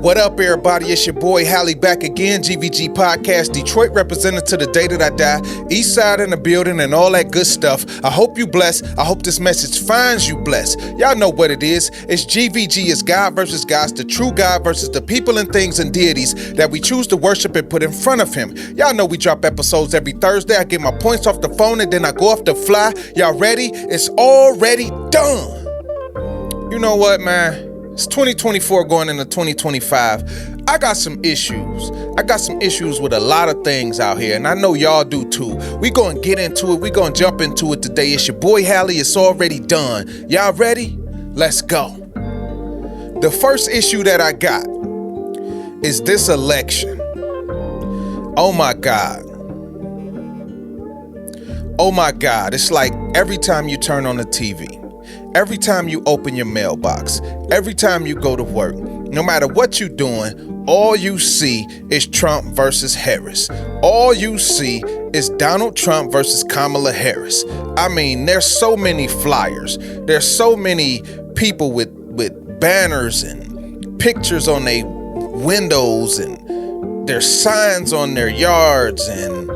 What up, everybody? It's your boy Hallie back again, GVG Podcast, Detroit representative to the day that I die, East Side in the building and all that good stuff. I hope you blessed. I hope this message finds you blessed. Y'all know what it is. It's GVG, it's God versus gods, the true God versus the people and things and deities that we choose to worship and put in front of him. Y'all know we drop episodes every Thursday. I get my points off the phone and then I go off the fly. Y'all ready? It's already done. You know what, man? It's 2024 going into 2025. I got some issues. I got some issues with a lot of things out here, and I know y'all do too. We gonna get into it. We gonna jump into it today. It's your boy Hallie. It's already done. Y'all ready? Let's go. The first issue that I got is this election. Oh my God. Oh my God. It's like every time you turn on the TV, every time you open your mailbox, every time you go to work, no matter what you're doing, all you see is Trump versus Harris. All you see is Donald Trump versus Kamala Harris. I mean, there's so many flyers. There's so many people with banners and pictures on their windows, and there's signs on their yards, and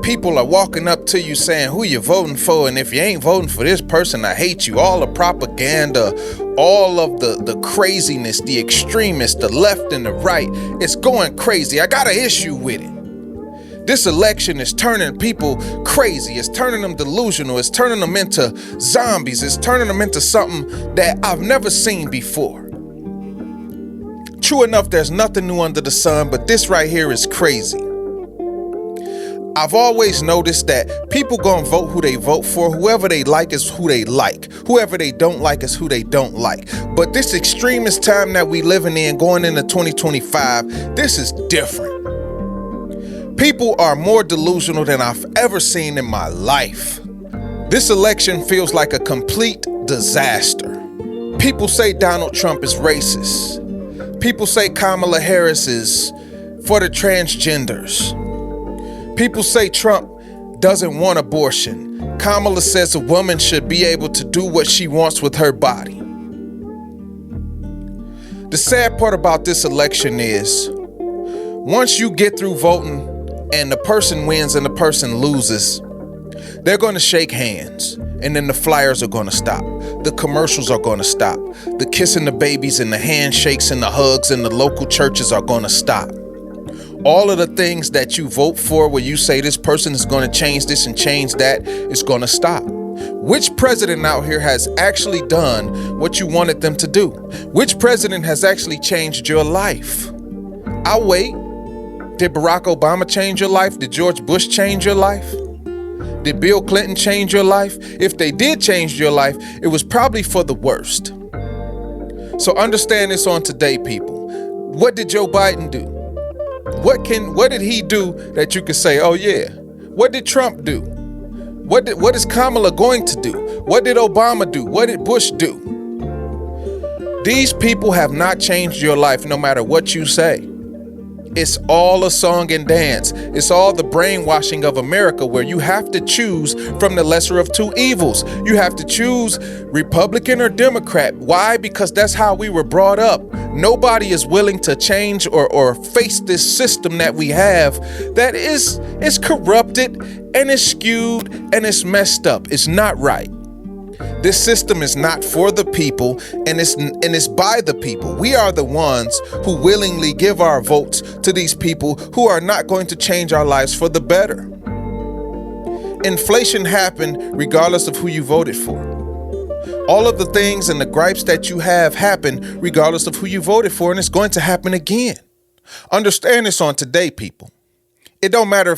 people are walking up to you saying who you voting for, and if you ain't voting for this person, I hate you. All the propaganda, all of the craziness, the extremists, the left and the right, it's going crazy. I got an issue with it. This election is turning people crazy. It's turning them delusional. It's turning them into zombies. It's turning them into something that I've never seen before. True enough, there's nothing new under the sun, but this right here is crazy. I've always noticed that people gonna vote who they vote for. Whoever they like is who they like. Whoever they don't like is who they don't like. But this extremist time that we living in going into 2025, this is different. People are more delusional than I've ever seen in my life. This election feels like a complete disaster. People say Donald Trump is racist. People say Kamala Harris is for the transgenders. People say Trump doesn't want abortion. Kamala says a woman should be able to do what she wants with her body. The sad part about this election is once you get through voting and the person wins and the person loses, they're going to shake hands, and then the flyers are going to stop. The commercials are going to stop. The kissing the babies and the handshakes and the hugs and the local churches are going to stop. All of the things that you vote for where you say this person is going to change this and change that is going to stop. Which president out here has actually done what you wanted them to do? Which president has actually changed your life? I'll wait. Did Barack Obama change your life? Did George Bush change your life? Did Bill Clinton change your life? If they did change your life, it was probably for the worst. So understand this on today, people. What did Joe Biden do? What did he do that you could say, oh yeah? What did Trump do? What is Kamala going to do? What did Obama do? What did Bush do? These people have not changed your life no matter what you say. It's all a song and dance. It's all the brainwashing of America where you have to choose from the lesser of two evils. You have to choose Republican or Democrat. Why? Because that's how we were brought up. Nobody is willing to change or face this system that we have that is corrupted and is skewed and it's messed up. It's not right. This system is not for the people, and it's by the people. We are the ones who willingly give our votes to these people who are not going to change our lives for the better. Inflation happened regardless of who you voted for. All of the things and the gripes that you have happened regardless of who you voted for, and it's going to happen again. Understand this on today, people. It don't matter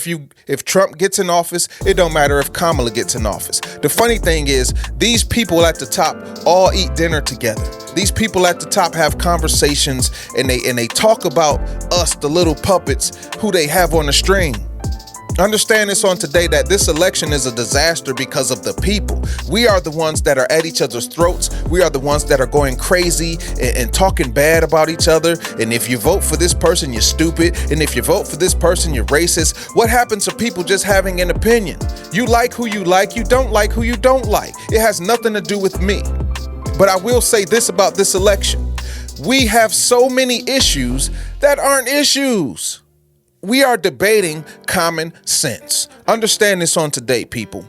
if Trump gets in office. It don't matter if Kamala gets in office. The funny thing is, these people at the top all eat dinner together. These people at the top have conversations, and they talk about us, the little puppets who they have on the string. Understand this on today, that this election is a disaster because of the people. We are the ones that are at each other's throats. We are the ones that are going crazy and talking bad about each other. And if you vote for this person, you're stupid. And if you vote for this person, you're racist. What happens to people just having an opinion? You like who you like. You don't like who you don't like. It has nothing to do with me. But I will say this about this election. We have so many issues that aren't issues. We are debating common sense. Understand this on today, people.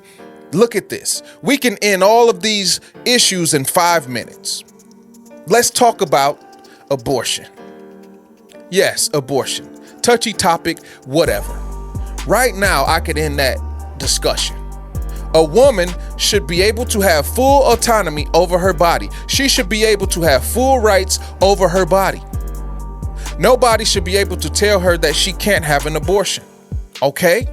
Look at this. We can end all of these issues in 5 minutes. Let's talk about abortion. Yes, abortion. Touchy topic, whatever. Right now, I could end that discussion. A woman should be able to have full autonomy over her body. She should be able to have full rights over her body. Nobody should be able to tell her that she can't have an abortion. Okay?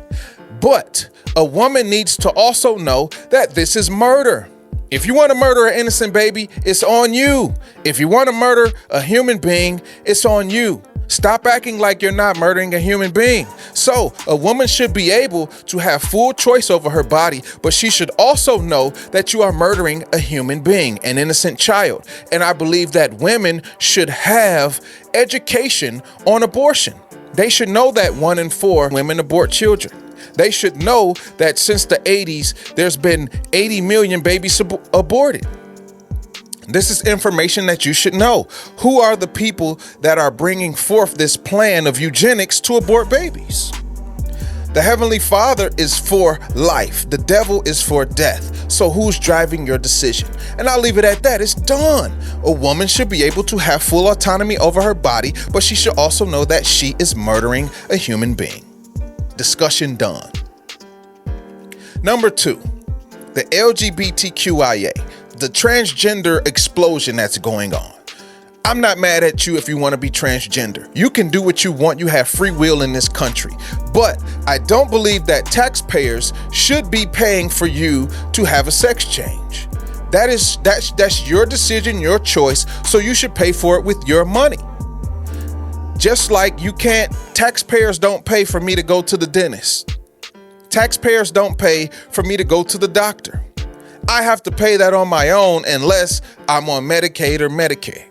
But a woman needs to also know that this is murder. If you want to murder an innocent baby, it's on you. If you want to murder a human being, it's on you. Stop acting like you're not murdering a human being. So a woman should be able to have full choice over her body, but she should also know that you are murdering a human being, an innocent child. And I believe that women should have education on abortion. They should know that 1 in 4 women abort children. They should know that since the 80s, there's been 80 million babies aborted. This is information that you should know. Who are the people that are bringing forth this plan of eugenics to abort babies? The Heavenly Father is for life. The devil is for death. So who's driving your decision? And I'll leave it at that. It's done. A woman should be able to have full autonomy over her body, but she should also know that she is murdering a human being. Discussion done. Number 2, the LGBTQIA. The transgender explosion that's going on. I'm not mad at you if you want to be transgender. You can do what you want. You have free will in this country. But I don't believe that taxpayers should be paying for you to have a sex change. That's your decision, your choice. So you should pay for it with your money. Just like taxpayers don't pay for me to go to the dentist. Taxpayers don't pay for me to go to the doctor. I have to pay that on my own unless I'm on Medicaid or Medicare.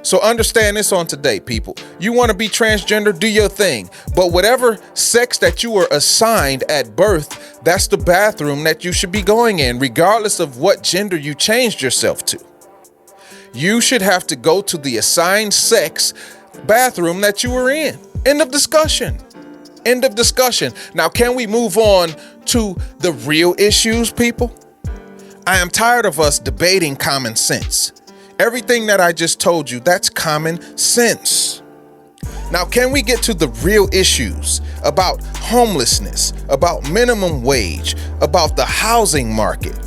So understand this on today, people. You want to be transgender, do your thing. But whatever sex that you were assigned at birth, that's the bathroom that you should be going in, regardless of what gender you changed yourself to. You should have to go to the assigned sex bathroom that you were in. End of discussion. End of discussion. Now, can we move on to the real issues, people? I am tired of us debating common sense. Everything that I just told you, that's common sense. Now, can we get to the real issues about homelessness, about minimum wage, about the housing market?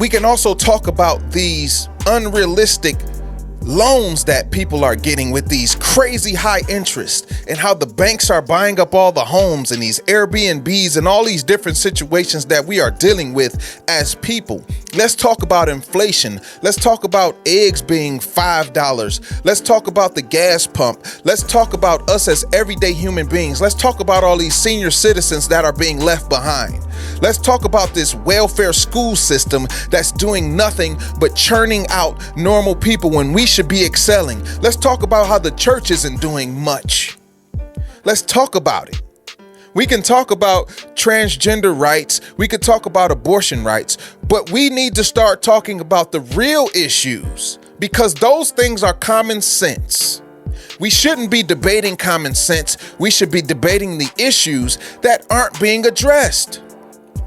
We can also talk about these unrealistic loans that people are getting with these crazy high interest and how the banks are buying up all the homes and these Airbnbs and all these different situations that we are dealing with as people. Let's talk about inflation. Let's talk about eggs being $5. Let's talk about the gas pump. Let's talk about us as everyday human beings. Let's talk about all these senior citizens that are being left behind. Let's talk about this welfare school system that's doing nothing but churning out normal people when we should be excelling. Let's talk about how the church isn't doing much. Let's talk about it. We can talk about transgender rights. We could talk about abortion rights, but we need to start talking about the real issues because those things are common sense. We shouldn't be debating common sense. We should be debating the issues that aren't being addressed.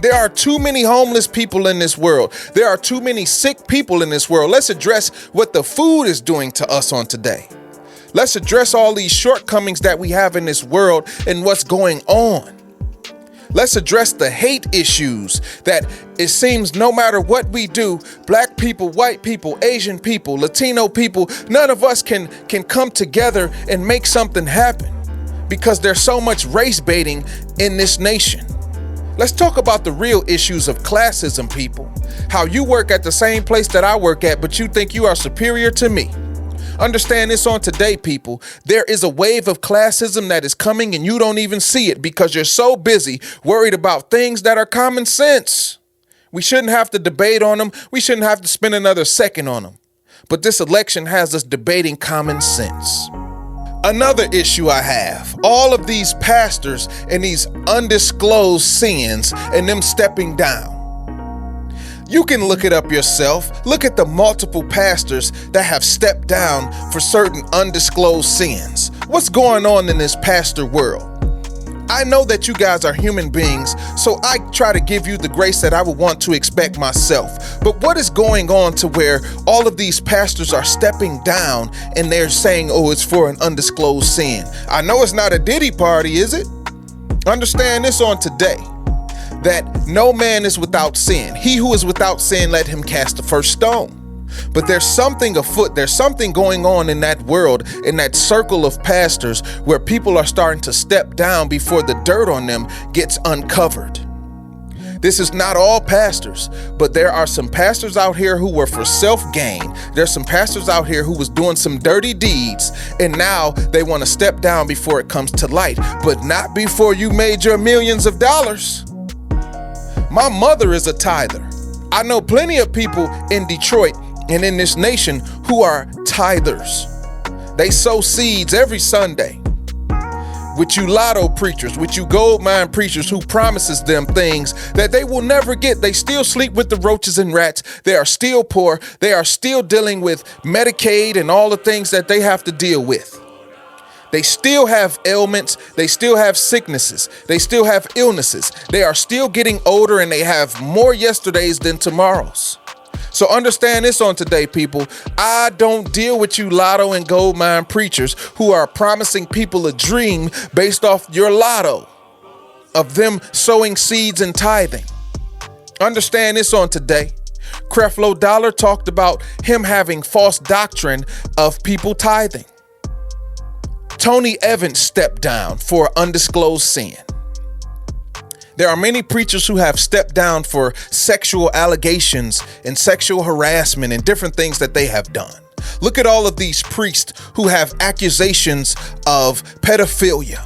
There are too many homeless people in this world. There are too many sick people in this world. Let's address what the food is doing to us on today. Let's address all these shortcomings that we have in this world and what's going on. Let's address the hate issues that it seems no matter what we do, black people, white people, Asian people, Latino people, none of us can come together and make something happen because there's so much race baiting in this nation. Let's talk about the real issues of classism, people. How you work at the same place that I work at, but you think you are superior to me. Understand this on today, people. There is a wave of classism that is coming and you don't even see it because you're so busy worried about things that are common sense. We shouldn't have to debate on them. We shouldn't have to spend another second on them. But this election has us debating common sense. Another issue I have, all of these pastors and these undisclosed sins and them stepping down. You can look it up yourself. Look at the multiple pastors that have stepped down for certain undisclosed sins. What's going on in this pastor world? I know that you guys are human beings, so I try to give you the grace that I would want to expect myself. But what is going on to where all of these pastors are stepping down and they're saying, oh, it's for an undisclosed sin? I know it's not a Diddy party, is it? Understand this on today, that no man is without sin. He who is without sin, let him cast the first stone. But there's something afoot, there's something going on in that world, in that circle of pastors, where people are starting to step down before the dirt on them gets uncovered. This is not all pastors, but there are some pastors out here who were for self-gain. There's some pastors out here who was doing some dirty deeds, and now they want to step down before it comes to light, but not before you made your millions of dollars. My mother is a tither. I know plenty of people in Detroit and in this nation who are tithers. They sow seeds every Sunday. With you lotto preachers, with you gold mine preachers who promises them things that they will never get. They still sleep with the roaches and rats. They are still poor. They are still dealing with Medicaid and all the things that they have to deal with. They still have ailments. They still have sicknesses. They still have illnesses. They are still getting older, and they have more yesterdays than tomorrows. So understand this on today, people. I don't deal with you lotto and gold mine preachers who are promising people a dream based off your lotto of them sowing seeds and tithing. Understand this on today. Creflo Dollar talked about him having false doctrine of people tithing. Tony Evans stepped down for undisclosed sin. There are many preachers who have stepped down for sexual allegations and sexual harassment and different things that they have done. Look at all of these priests who have accusations of pedophilia.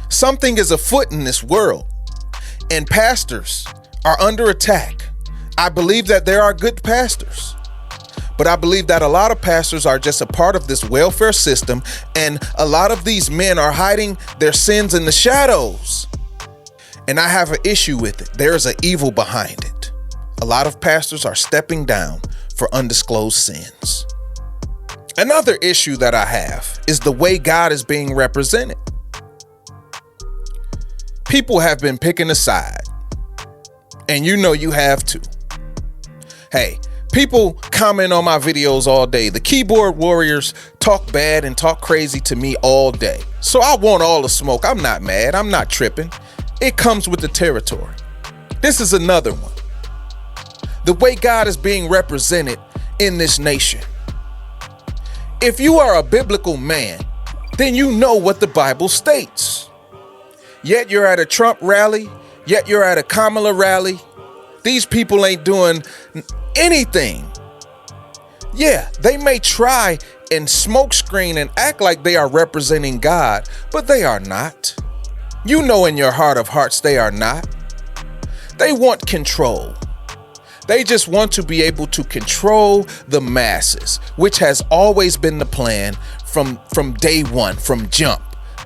Something is afoot in this world, and pastors are under attack. I believe that there are good pastors, but I believe that a lot of pastors are just a part of this welfare system, and a lot of these men are hiding their sins in the shadows. And I have an issue with it. There is an evil behind it. A lot of pastors are stepping down for undisclosed sins. Another issue that I have is the way God is being represented. People have been picking a side, and you know you have too. Hey, people comment on my videos all day. The keyboard warriors talk bad and talk crazy to me all day. So I want all the smoke. I'm not mad. I'm not tripping. It comes with the territory. This is another one. The way God is being represented in this nation. If you are a biblical man, then you know what the Bible states. Yet you're at a Trump rally, yet you're at a Kamala rally. These people ain't doing anything. Yeah, they may try and smokescreen and act like they are representing God, but they are not. You know in your heart of hearts they are not. They want control. They just want to be able to control the masses, which has always been the plan from day one, from jump.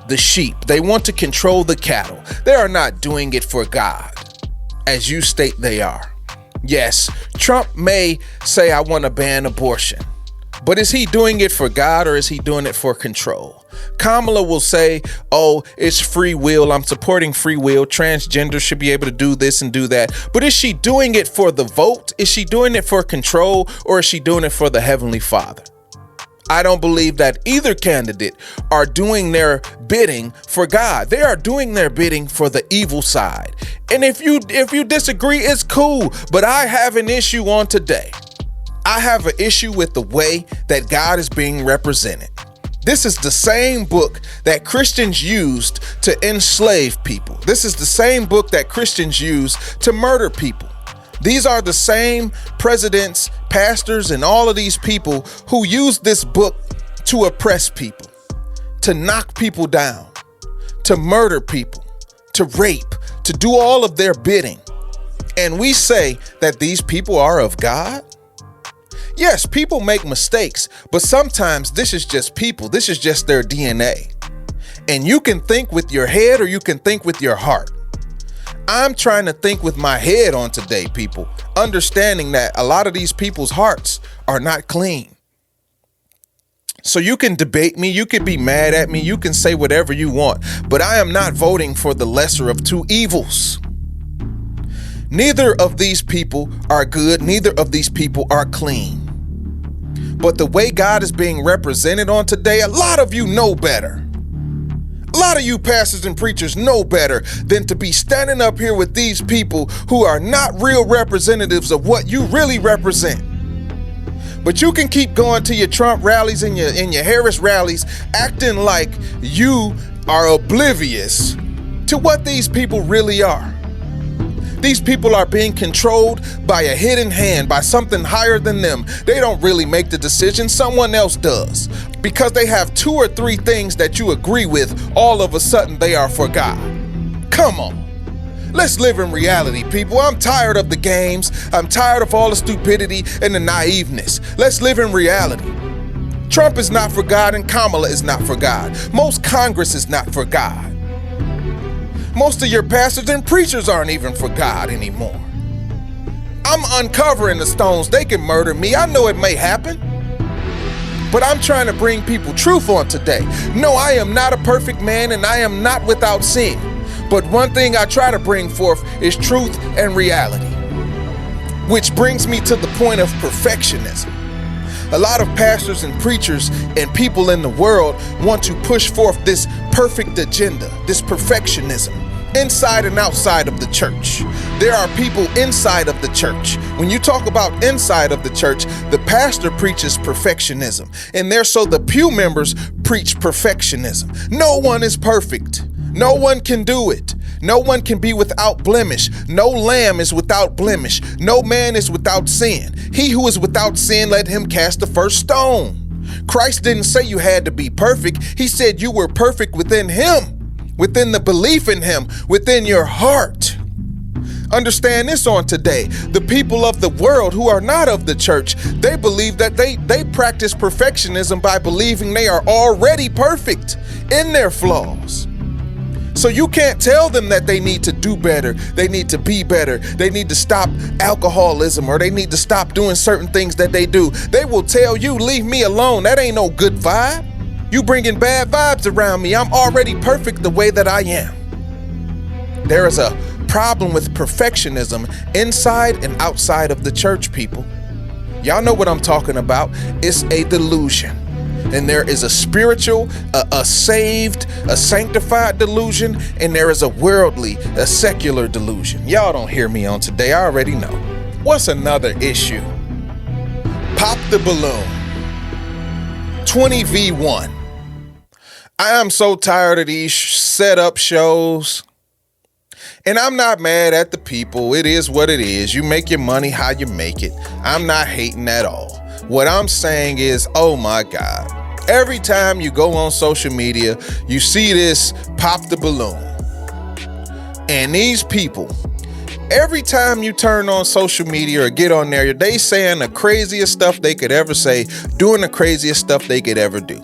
The sheep. They want to control the cattle. They are not doing it for God, as you state they are. Yes, Trump may say, I want to ban abortion. But is he doing it for God, or is he doing it for control? Kamala will say, oh, it's free will. I'm supporting free will. Transgender should be able to do this and do that. But is she doing it for the vote? Is she doing it for control, or is she doing it for the Heavenly Father? I don't believe that either candidate are doing their bidding for God. They are doing their bidding for the evil side. And if you disagree, it's cool. But I have an issue on today. I have an issue with the way that God is being represented. This is the same book that Christians used to enslave people. This is the same book that Christians use to murder people. These are the same presidents, pastors, and all of these people who use this book to oppress people, to knock people down, to murder people, to rape, to do all of their bidding. And we say that these people are of God? Yes, people make mistakes, but sometimes this is just people. This is just their DNA. And you can think with your head or you can think with your heart. I'm trying to think with my head on today, people, understanding that a lot of these people's hearts are not clean. So you can debate me, you can be mad at me, you can say whatever you want, but I am not voting for the lesser of two evils. Neither of these people are good, neither of these people are clean. But the way God is being represented on today, a lot of you know better. A lot of you pastors and preachers know better than to be standing up here with these people who are not real representatives of what you really represent. But you can keep going to your Trump rallies and your Harris rallies acting like you are oblivious to what these people really are. These people are being controlled by a hidden hand, by something higher than them. They don't really make the decision, someone else does. Because they have 2 or 3 things that you agree with, all of a sudden they are for God. Come on. Let's live in reality, people. I'm tired of the games. I'm tired of all the stupidity and the naiveness. Let's live in reality. Trump is not for God and Kamala is not for God. Most Congress is not for God. Most of your pastors and preachers aren't even for God anymore. I'm uncovering the stones. They can murder me. I know it may happen. But I'm trying to bring people truth on today. No, I am not a perfect man and I am not without sin. But one thing I try to bring forth is truth and reality. Which brings me to the point of perfectionism. A lot of pastors and preachers and people in the world want to push forth this perfect agenda, this perfectionism, inside and outside of the church. There are people inside of the church. When you talk about inside of the church, the pastor preaches perfectionism, and the pew members preach perfectionism. No one is perfect. No one can do it. No one can be without blemish. No lamb is without blemish. No man is without sin. He who is without sin, let him cast the first stone. Christ didn't say you had to be perfect. He said you were perfect within him, within the belief in him, within your heart. Understand this on today. The people of the world who are not of the church, they believe that they practice perfectionism by believing they are already perfect in their flaws. So you can't tell them that they need to do better, they need to be better, they need to stop alcoholism, or they need to stop doing certain things that they do. They will tell you, leave me alone, that ain't no good vibe. You bringing bad vibes around me. I'm already perfect the way that I am. There is a problem with perfectionism inside and outside of the church, people. Y'all know what I'm talking about. It's a delusion. And there is a spiritual, a saved, a sanctified delusion, and there is a worldly, a secular delusion. Y'all don't hear me on today. I already know. What's another issue? Pop the balloon. 20v1. I am so tired of these setup shows. And I'm not mad at the people. It is what it is. You make your money how you make it. I'm not hating at all. What I'm saying is, oh my God. Every time you go on social media, you see this pop the balloon. And these people, every time you turn on social media or get on there, they saying the craziest stuff they could ever say, doing the craziest stuff they could ever do.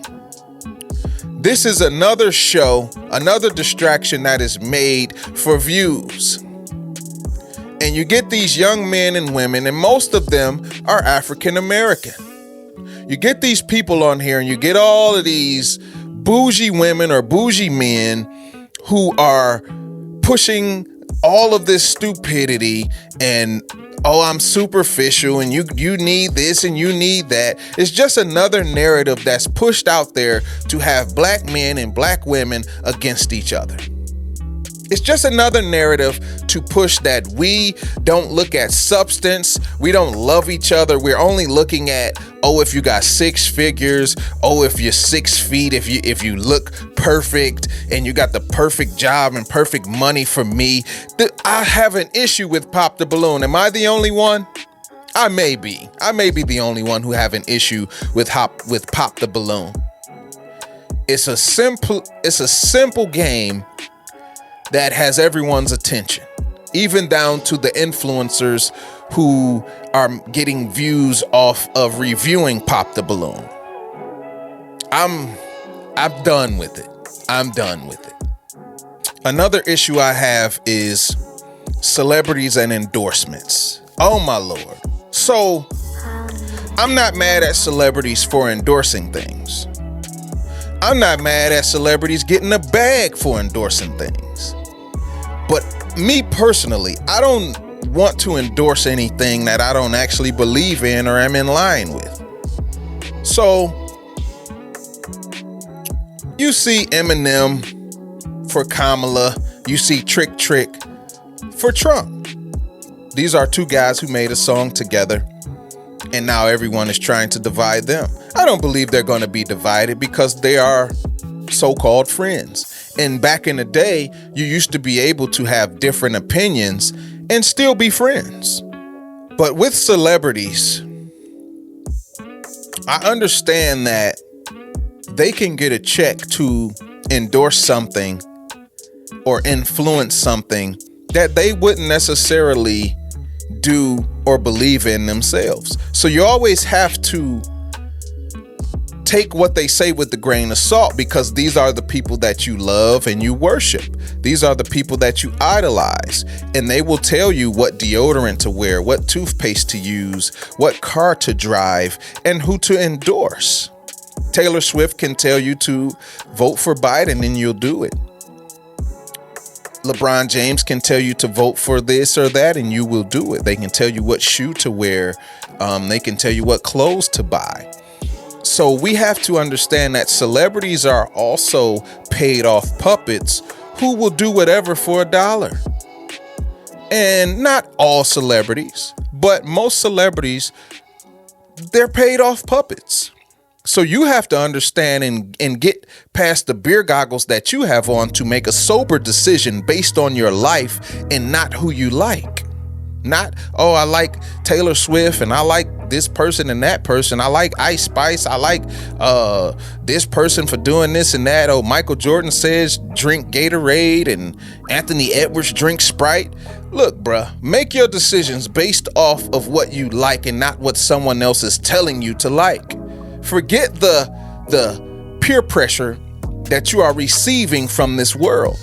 This is another show, another distraction that is made for views. And you get these young men and women, and most of them are African American. You get these people on here and you get all of these bougie women or bougie men who are pushing all of this stupidity and, oh, I'm superficial and you need this and you need that. It's just another narrative that's pushed out there to have black men and black women against each other. It's just another narrative to push that we don't look at substance. We don't love each other. We're only looking at, oh, if you got 6 figures, oh, if you're 6 feet, if you look perfect and you got the perfect job and perfect money for me. I have an issue with Pop the Balloon. Am I the only one? I may be. I may be the only one who have an issue with Pop the Balloon. It's a simple game that has everyone's attention, even down to the influencers who are getting views off of reviewing Pop the Balloon. I'm done with it. I'm done with it. Another issue I have is celebrities and endorsements. Oh my Lord. So I'm not mad at celebrities for endorsing things. I'm not mad at celebrities getting a bag for endorsing things. But me personally, I don't want to endorse anything that I don't actually believe in or am in line with. So you see Eminem for Kamala, you see Trick Trick for Trump. These are two guys who made a song together, and now everyone is trying to divide them. I don't believe they're going to be divided because they are so-called friends. And back in the day, you used to be able to have different opinions and still be friends. But with celebrities, I understand that they can get a check to endorse something or influence something that they wouldn't necessarily do or believe in themselves. So you always have to take what they say with a grain of salt, because these are the people that you love and you worship. These are the people that you idolize, and they will tell you what deodorant to wear, what toothpaste to use, what car to drive, and who to endorse. Taylor Swift can tell you to vote for Biden and you'll do it. LeBron James can tell you to vote for this or that and you will do it. They can tell you what shoe to wear. They can tell you what clothes to buy. So we have to understand that celebrities are also paid off puppets who will do whatever for $1. And not all celebrities, but most celebrities, they're paid off puppets. So you have to understand and get past the beer goggles that you have on to make a sober decision based on your life and not who you like. Not, oh, I like Taylor Swift and I like this person and that person. I like Ice Spice. I like this person for doing this and that. Oh, Michael Jordan says drink Gatorade and Anthony Edwards drinks Sprite. Look, bruh, make your decisions based off of what you like and not what someone else is telling you to like. Forget the peer pressure that you are receiving from this world.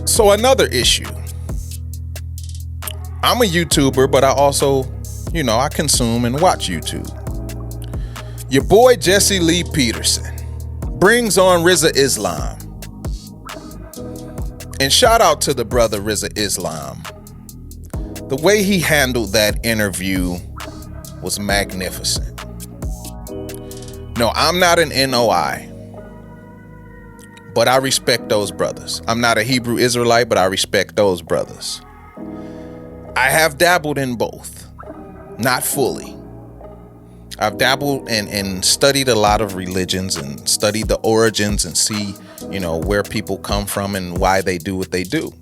So another issue. I'm a YouTuber, but I also, I consume and watch YouTube. Your boy Jesse Lee Peterson brings on Rizza Islam. And shout out to the brother Rizza Islam. The way he handled that interview was magnificent. No, I'm not an NOI, but I respect those brothers. I'm not a Hebrew Israelite, but I respect those brothers. I have dabbled in both, not fully. I've dabbled and studied a lot of religions and studied the origins and see, where people come from and why they do what they do.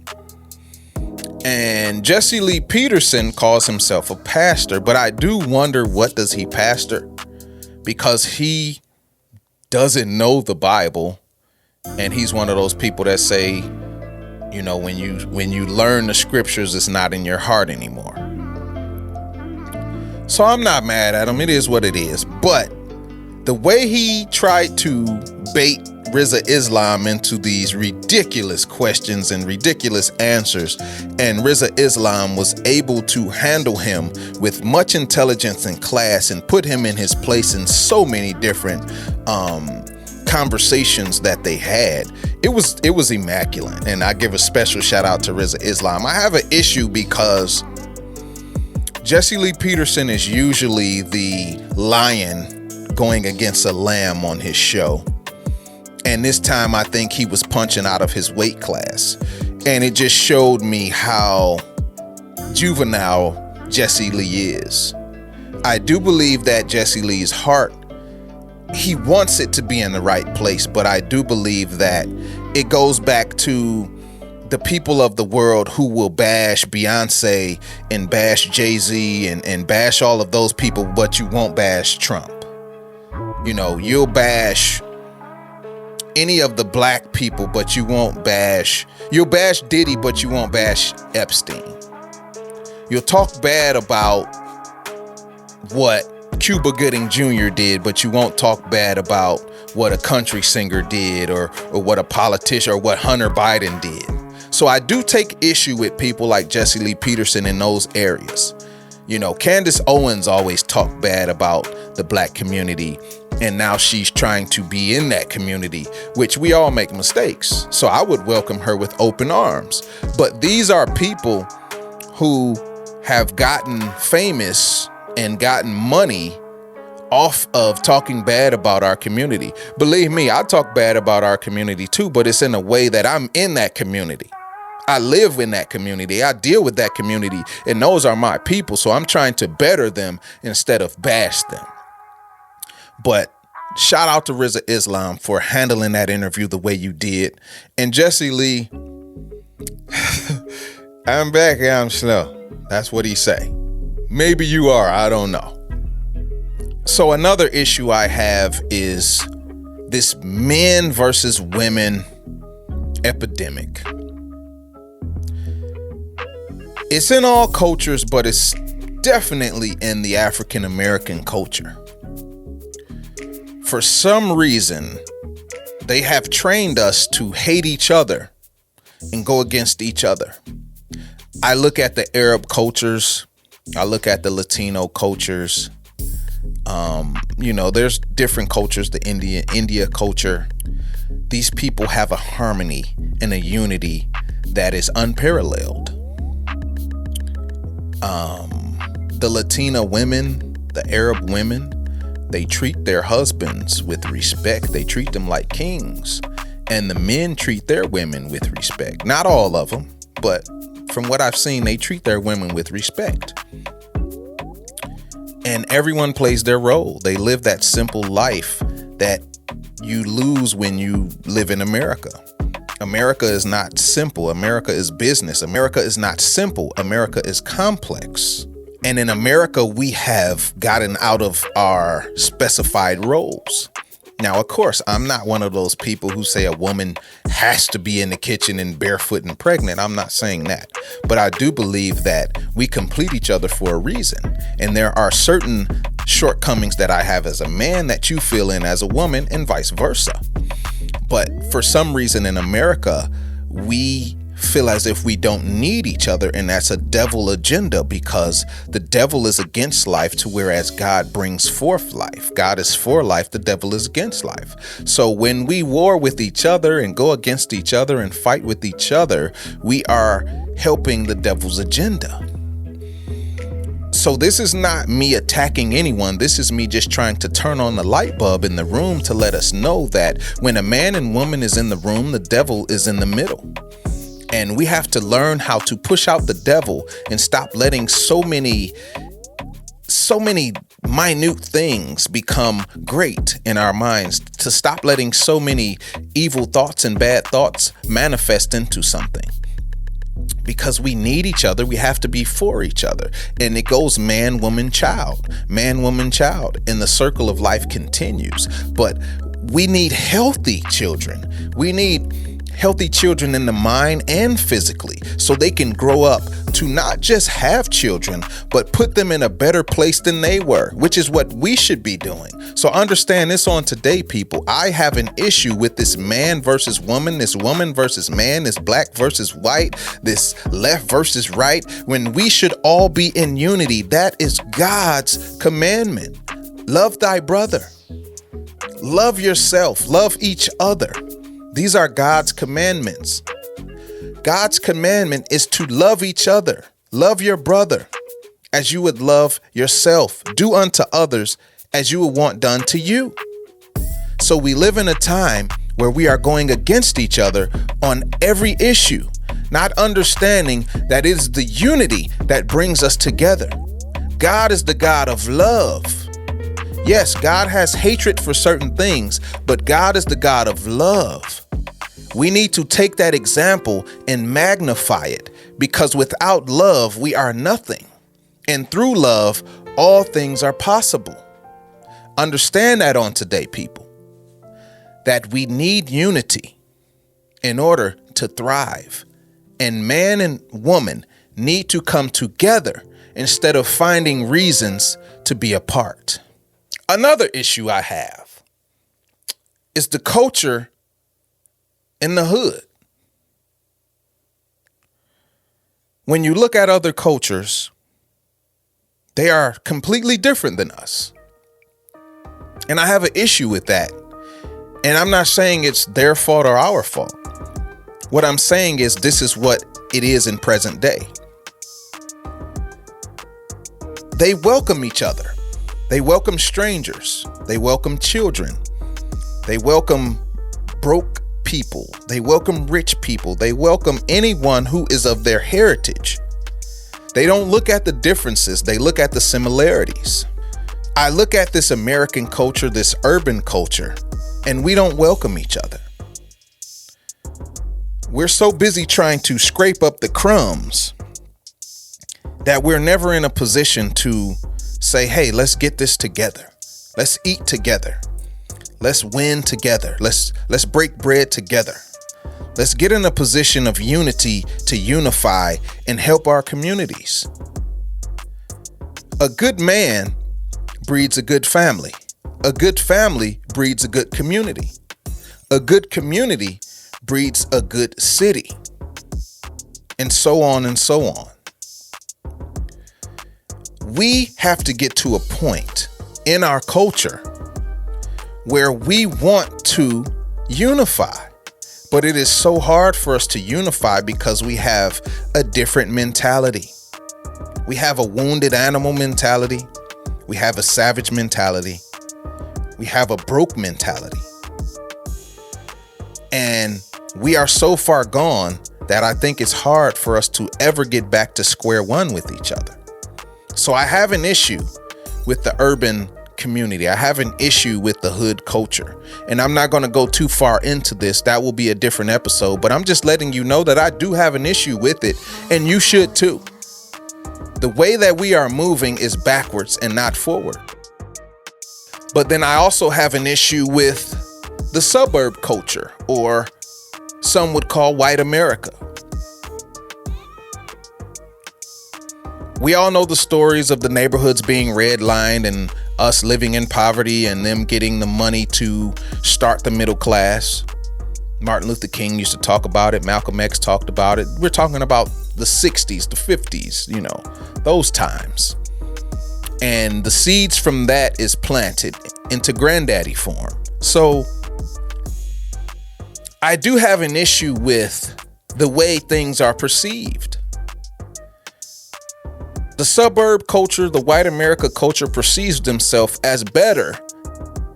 And Jesse Lee Peterson calls himself a pastor, but I do wonder, what does he pastor? Because he doesn't know the Bible, and he's one of those people that say, when you learn the scriptures, it's not in your heart anymore. So I'm not mad at him. It is what it is. But the way he tried to bait Rizza Islam into these ridiculous questions and ridiculous answers, and Rizza Islam was able to handle him with much intelligence and class and put him in his place in so many different conversations that they had. It was immaculate, and I give a special shout out to Rizza Islam. I have an issue because Jesse Lee Peterson is usually the lion going against a lamb on his show. And this time I think he was punching out of his weight class. And it just showed me how juvenile Jesse Lee is. I do believe that Jesse Lee's heart, he wants it to be in the right place. But I do believe that it goes back to the people of the world who will bash Beyonce and bash Jay-Z and bash all of those people, but you won't bash Trump. You'll bash any of the black people, but you'll bash Diddy, but you won't bash Epstein. You'll talk bad about what Cuba Gooding Jr. did, but you won't talk bad about what a country singer did or what a politician or what Hunter Biden did. So I do take issue with people like Jesse Lee Peterson in those areas. You know, Candace Owens always talked bad about the black community, and now she's trying to be in that community, which we all make mistakes. So I would welcome her with open arms. But these are people who have gotten famous and gotten money off of talking bad about our community. Believe me, I talk bad about our community too, but it's in a way that I'm in that community. I live in that community. I deal with that community, and those are my people. So I'm trying to better them instead of bash them. But shout out to Rizza Islam for handling that interview the way you did. And Jesse Lee, I'm back and I'm slow. That's what he say. Maybe you are, I don't know. So another issue I have is this men versus women epidemic. It's in all cultures, but it's definitely in the African American culture. For some reason, they have trained us to hate each other and go against each other. I look at the Arab cultures. I look at the Latino cultures. There's different cultures, the India culture. These people have a harmony and a unity that is unparalleled. The Latina women, the Arab women, they treat their husbands with respect. They treat them like kings. And the men treat their women with respect. Not all of them, but from what I've seen, they treat their women with respect. And everyone plays their role. They live that simple life that you lose when you live in America. America is not simple. America is business. America is not simple. America is complex. And in America, we have gotten out of our specified roles. Now, of course, I'm not one of those people who say a woman has to be in the kitchen and barefoot and pregnant. I'm not saying that. But I do believe that we complete each other for a reason. And there are certain shortcomings that I have as a man that you feel in as a woman, and vice versa. But for some reason in America, we feel as if we don't need each other, and that's a devil agenda, because the devil is against life, to whereas God brings forth life. God is for life, the devil is against life. So when we war with each other and go against each other and fight with each other, we are helping the devil's agenda. So this is not me attacking anyone. This is me just trying to turn on the light bulb in the room to let us know that when a man and woman is in the room, the devil is in the middle. And we have to learn how to push out the devil and stop letting so many minute things become great in our minds, to stop letting so many evil thoughts and bad thoughts manifest into something. Because we need each other, we have to be for each other. And it goes man, woman, child, man, woman, child. And the circle of life continues. But we need healthy children. We need healthy children in the mind and physically, so they can grow up to not just have children, but put them in a better place than they were, which is what we should be doing. So understand this on today, people. I have an issue with this man versus woman, this woman versus man, this black versus white, this left versus right, when we should all be in unity. That is God's commandment. Love thy brother. Love yourself. Love each other. These are God's commandments. God's commandment is to love each other. Love your brother as you would love yourself. Do unto others as you would want done to you. So we live in a time where we are going against each other on every issue, not understanding that it is the unity that brings us together. God is the God of love. Yes, God has hatred for certain things, but God is the God of love. We need to take that example and magnify it, because without love, we are nothing. And through love, all things are possible. Understand that on today, people, that we need unity in order to thrive. And man and woman need to come together instead of finding reasons to be apart. Another issue I have is the culture in the hood. When you look at other cultures, they are completely different than us. And I have an issue with that. And I'm not saying it's their fault or our fault. What I'm saying is this is what it is in present day. They welcome each other. They welcome strangers. They welcome children. They welcome broke people. They welcome rich people. They welcome anyone who is of their heritage. They don't look at the differences. They look at the similarities. I look at this American culture, this urban culture, and we don't welcome each other. We're so busy trying to scrape up the crumbs that we're never in a position to say, hey, let's get this together. Let's eat together. Let's win together. Let's break bread together. Let's get in a position of unity to unify and help our communities. A good man breeds a good family. A good family breeds a good community. A good community breeds a good city. And so on and so on. We have to get to a point in our culture where we want to unify, but it is so hard for us to unify because we have a different mentality. We have a wounded animal mentality. We have a savage mentality. We have a broke mentality. And we are so far gone that I think it's hard for us to ever get back to square one with each other. So I have an issue with the urban community. I have an issue with the hood culture, and I'm not going to go too far into this. That will be a different episode, but I'm just letting you know that I do have an issue with it, and you should too. The way that we are moving is backwards and not forward. But then I also have an issue with the suburb culture, or some would call white America. We all know the stories of the neighborhoods being redlined and us living in poverty and them getting the money to start the middle class. Martin Luther King used to talk about it. Malcolm X talked about it. We're talking about the 60s, the 50s, those times. And the seeds from that is planted into granddaddy form. So I do have an issue with the way things are perceived. The suburb culture, the white America culture perceives themselves as better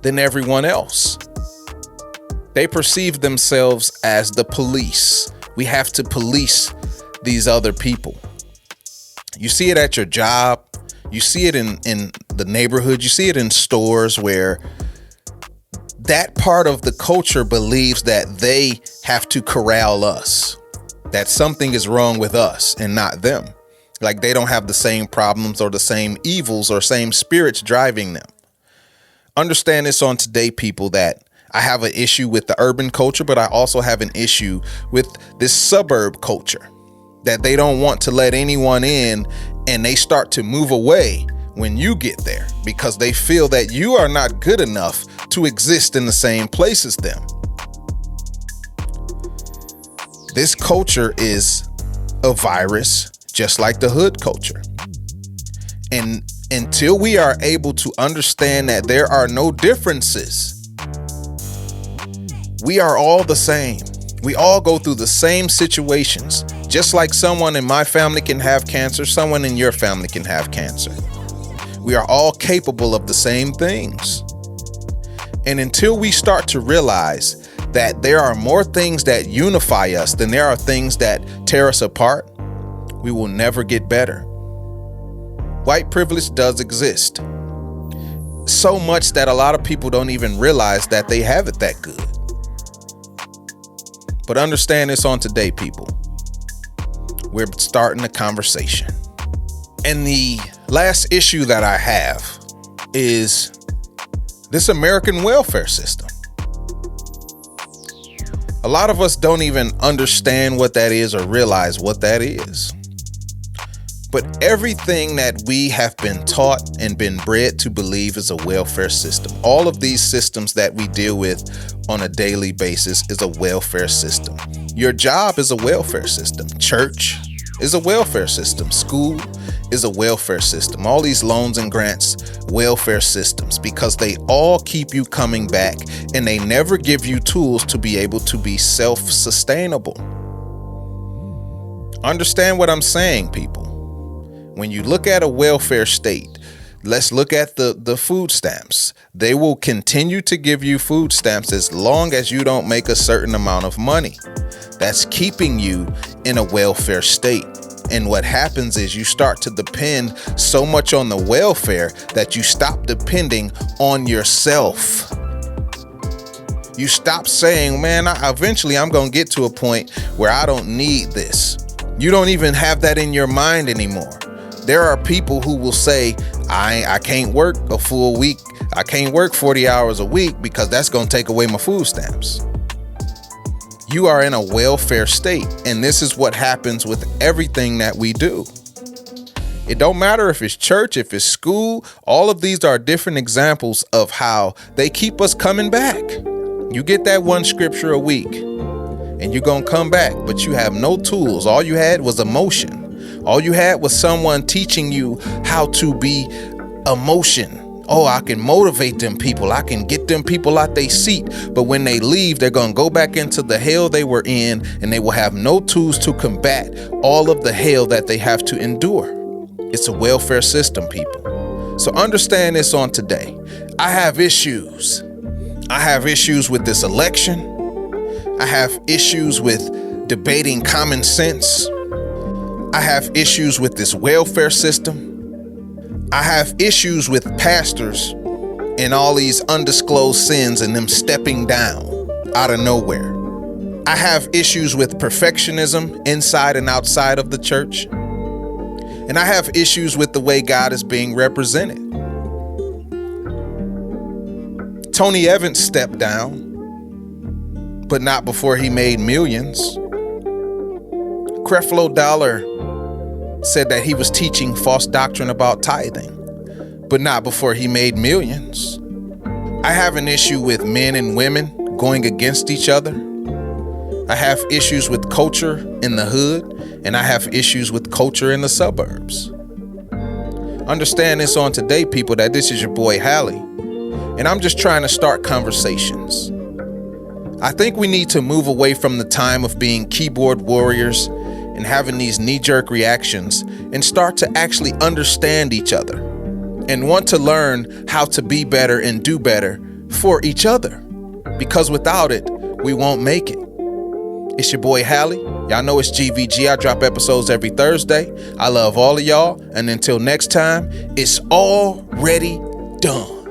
than everyone else. They perceive themselves as the police. We have to police these other people. You see it at your job. You see it in the neighborhood. You see it in stores where that part of the culture believes that they have to corral us, that something is wrong with us and not them. Like they don't have the same problems or the same evils or same spirits driving them. Understand this on today, people, that I have an issue with the urban culture, but I also have an issue with this suburb culture, that they don't want to let anyone in and they start to move away when you get there because they feel that you are not good enough to exist in the same place as them. This culture is a virus, just like the hood culture. And until we are able to understand that there are no differences, we are all the same. We all go through the same situations. Just like someone in my family can have cancer, someone in your family can have cancer. We are all capable of the same things. And until we start to realize that there are more things that unify us than there are things that tear us apart, we will never get better. White privilege does exist. So much that a lot of people don't even realize that they have it that good. But understand this on today, people. We're starting a conversation. And the last issue that I have is this American welfare system. A lot of us don't even understand what that is or realize what that is. But everything that we have been taught and been bred to believe is a welfare system. All of these systems that we deal with on a daily basis is a welfare system. Your job is a welfare system. Church is a welfare system. School is a welfare system. All these loans and grants, welfare systems, because they all keep you coming back and they never give you tools to be able to be self-sustainable. Understand what I'm saying, people. When you look at a welfare state, let's look at the food stamps. They will continue to give you food stamps as long as you don't make a certain amount of money. That's keeping you in a welfare state. And what happens is you start to depend so much on the welfare that you stop depending on yourself. You stop saying, man, eventually I'm going to get to a point where I don't need this. You don't even have that in your mind anymore. There are people who will say, I can't work a full week. I can't work 40 hours a week because that's going to take away my food stamps. You are in a welfare state, and this is what happens with everything that we do. It don't matter if it's church, if it's school, all of these are different examples of how they keep us coming back. You get that one scripture a week, and you're going to come back, but you have no tools. All you had was emotion. All you had was someone teaching you how to be emotion. Oh, I can motivate them people. I can get them people out their seat. But when they leave, they're going to go back into the hell they were in, and they will have no tools to combat all of the hell that they have to endure. It's a welfare system, people. So understand this on today. I have issues. I have issues with this election. I have issues with debating common sense. I have issues with this welfare system. I have issues with pastors and all these undisclosed sins and them stepping down out of nowhere. I have issues with perfectionism inside and outside of the church. And I have issues with the way God is being represented. Tony Evans stepped down, but not before he made millions. Creflo Dollar said that he was teaching false doctrine about tithing, but not before he made millions. I have an issue with men and women going against each other. I have issues with culture in the hood, and I have issues with culture in the suburbs. Understand this on today, people, that this is your boy Hally, and I'm just trying to start conversations. I think we need to move away from the time of being keyboard warriors and having these knee-jerk reactions and start to actually understand each other and want to learn how to be better and do better for each other, because without it, we won't make it. It's your boy Hally. Y'all know it's GVG. I drop episodes every Thursday. I love all of y'all, and until next time, it's already done.